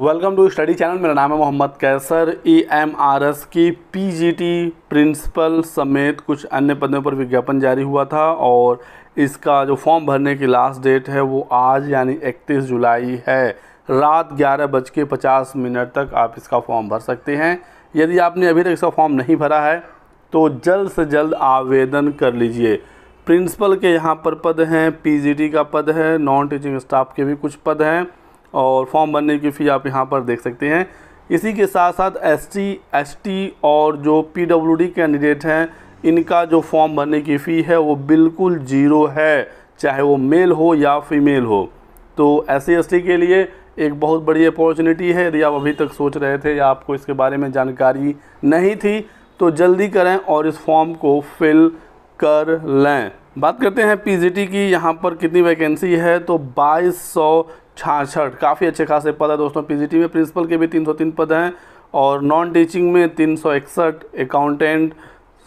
Welcome to study channel. मेरा नाम है मोहम्मद कैसर। EMRS की PGT प्रिंसिपल समेत कुछ अन्य पदों पर विज्ञापन जारी हुआ था और इसका जो फॉर्म भरने की लास्ट डेट है वो आज यानी 31 जुलाई है। रात 11:50 तक आप इसका फॉर्म भर सकते हैं। यदि आपने अभी तक इसका फॉर्म नहीं भरा है तो जल्द से जल्द आवेदन कर लीजिए। प्रिंसिपल के यहाँ पर पद हैं, PGT का पद है, नॉन टीचिंग स्टाफ के भी कुछ पद हैं और फॉर्म भरने की फ़ी आप यहाँ पर देख सकते हैं। इसी के साथ साथ SC, ST और जो PWD कैंडिडेट हैं इनका जो फॉर्म भरने की फ़ी है वो बिल्कुल ज़ीरो है, चाहे वो मेल हो या फीमेल हो। तो SC, ST के लिए एक बहुत बड़ी अपॉर्चुनिटी है। यदि आप अभी तक सोच रहे थे या आपको इसके बारे में जानकारी नहीं थी तो जल्दी करें और इस फॉर्म को फिल कर लें। बात करते हैं PGT की, यहाँ पर कितनी वैकेंसी है तो 2266, काफ़ी अच्छे खासे पद है दोस्तों। PGT में प्रिंसिपल के भी 303 पद हैं और नॉन टीचिंग में 361, accountant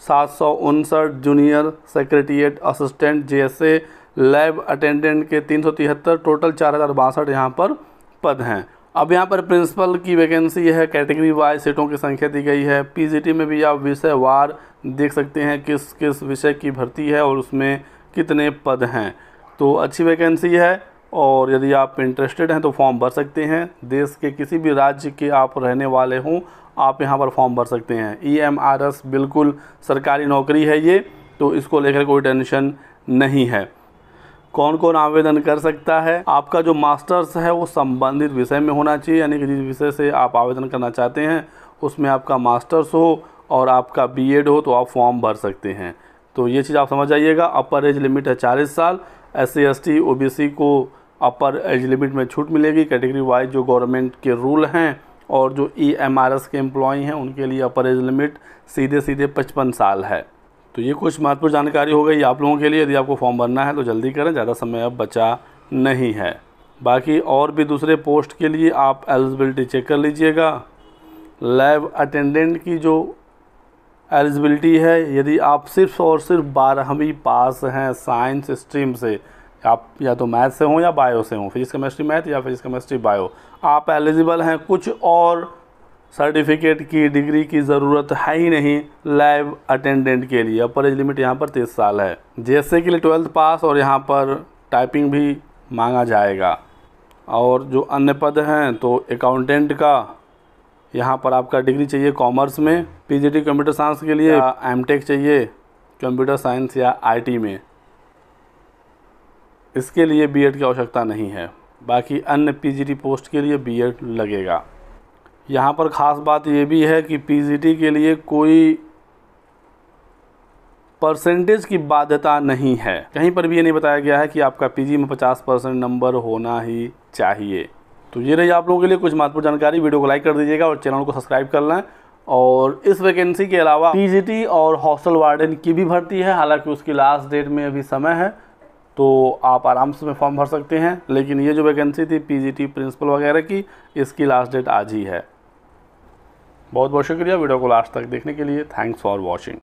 759, junior secretariat assistant JSA, lab attendant के 373, टोटल 4062 यहाँ पर पद हैं। अब यहाँ पर प्रिंसिपल की वैकेंसी है, कैटेगरी वाइज सीटों की संख्या दी गई है। PGT में भी आप विषयवार देख सकते हैं किस किस विषय की भर्ती है और उसमें कितने पद हैं। तो अच्छी वैकेंसी है और यदि आप इंटरेस्टेड हैं तो फॉर्म भर सकते हैं। देश के किसी भी राज्य के आप रहने वाले हों आप यहाँ पर फॉर्म भर सकते हैं। EMRS बिल्कुल सरकारी नौकरी है ये, तो इसको लेकर कोई टेंशन नहीं है। कौन कौन आवेदन कर सकता है? आपका जो मास्टर्स है वो संबंधित विषय में होना चाहिए, यानी कि जिस विषय से आप आवेदन करना चाहते हैं उसमें आपका मास्टर्स हो और आपका BEd हो तो आप फॉर्म भर सकते हैं। तो ये चीज़ आप समझ जाइएगा। अपर एज लिमिट है 40 साल। SC, ST, OBC को अपर एज लिमिट में छूट मिलेगी। कैटेगरी वाइज जो गवर्नमेंट के रूल हैं और जो EMRS के एम्प्लॉय हैं उनके लिए अपर एज लिमिट सीधे 55 साल है। तो ये कुछ महत्वपूर्ण जानकारी हो गई आप लोगों के लिए। यदि आपको फॉर्म भरना है तो जल्दी करें, ज़्यादा समय अब बचा नहीं है। बाकी और भी दूसरे पोस्ट के लिए आप एलिजिबिलिटी चेक कर लीजिएगा। लैब अटेंडेंट की जो एलिजिबिलिटी है, यदि आप सिर्फ और सिर्फ 12वीं पास हैं साइंस स्ट्रीम से, आप या तो मैथ से हों या बायो से हों, फिजिक्स केमिस्ट्री मैथ या फिजिक्स केमिस्ट्री बायो, आप एलिजिबल हैं। कुछ और सर्टिफिकेट की डिग्री की ज़रूरत है ही नहीं लैब अटेंडेंट के लिए। अपर एज लिमिट यहाँ पर 30 साल है। JSA के लिए 12th पास और यहाँ पर टाइपिंग भी मांगा जाएगा। और जो अन्य पद हैं तो अकाउंटेंट का यहाँ पर आपका डिग्री चाहिए कॉमर्स में। PGT कंप्यूटर साइंस के लिए MTech चाहिए कंप्यूटर साइंस या IT में, इसके लिए BEd की आवश्यकता नहीं है। बाकी अन्य PGT पोस्ट के लिए BEd लगेगा। यहाँ पर ख़ास बात ये भी है कि PGT के लिए कोई परसेंटेज की बाध्यता नहीं है। कहीं पर भी ये नहीं बताया गया है कि आपका PG में 50% नंबर होना ही चाहिए। तो ये रही आप लोगों के लिए कुछ महत्वपूर्ण जानकारी। वीडियो को लाइक कर दीजिएगा और चैनल को सब्सक्राइब कर लें। और इस वैकेंसी के अलावा PGT और हॉस्टल वार्डन की भी भर्ती है, हालांकि उसकी लास्ट डेट में अभी समय है तो आप आराम से फॉर्म भर सकते हैं। लेकिन ये जो वैकेंसी थी PGT प्रिंसिपल वगैरह की, इसकी लास्ट डेट आज ही है। बहुत बहुत शुक्रिया वीडियो को लास्ट तक देखने के लिए। Thanks for watching.